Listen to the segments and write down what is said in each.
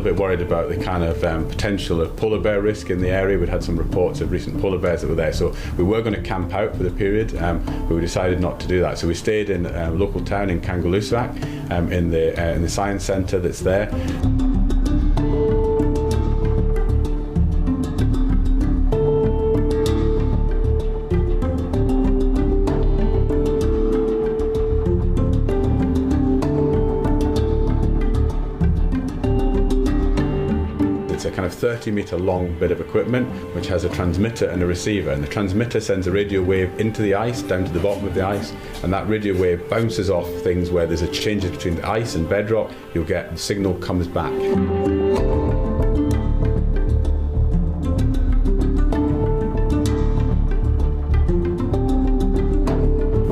little bit worried about the kind of potential of polar bear risk in the area. We'd had some reports of recent polar bears that were there, so we were going to camp out for the period, but we decided not to do that. So we stayed in a local town in Kangalussuaq, in the science centre that's there. It's a kind of 30-metre long bit of equipment which has a transmitter and a receiver, and the transmitter sends a radio wave into the ice, down to the bottom of the ice, and that radio wave bounces off things where there's a change between the ice and bedrock. You'll get the signal comes back.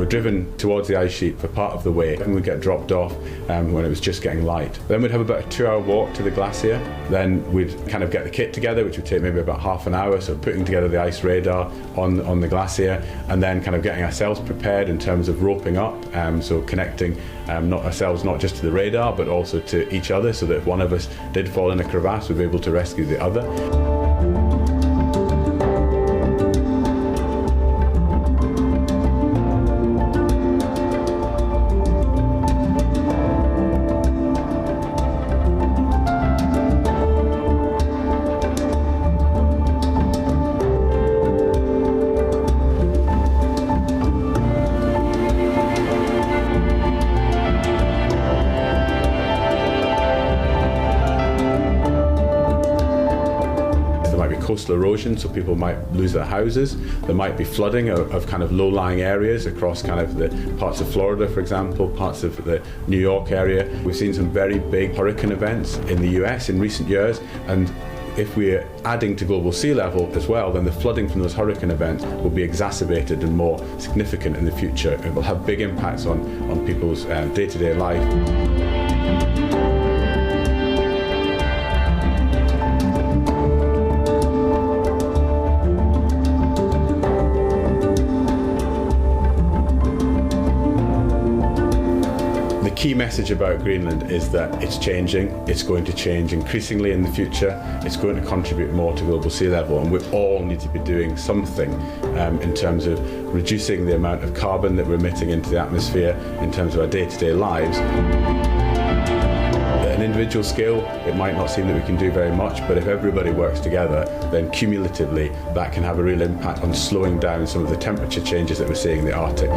Driven towards the ice sheet for part of the way, and we'd get dropped off when it was just getting light. Then we'd have about a 2-hour walk to the glacier. Then we'd kind of get the kit together, which would take maybe about half an hour, so putting together the ice radar on the glacier, and then kind of getting ourselves prepared in terms of roping up, so connecting not just to the radar but also to each other, so that if one of us did fall in a crevasse, we'd be able to rescue the other. Coastal erosion, so people might lose their houses. There might be flooding of kind of low-lying areas across kind of the parts of Florida, for example, parts of the New York area. We've seen some very big hurricane events in the US in recent years, and if we're adding to global sea level as well, then the flooding from those hurricane events will be exacerbated and more significant in the future. It will have big impacts on people's day-to-day life. The key message about Greenland is that it's changing. It's going to change increasingly in the future. It's going to contribute more to global sea level, and we all need to be doing something in terms of reducing the amount of carbon that we're emitting into the atmosphere in terms of our day-to-day lives. At an individual scale, it might not seem that we can do very much, but if everybody works together, then cumulatively that can have a real impact on slowing down some of the temperature changes that we're seeing in the Arctic.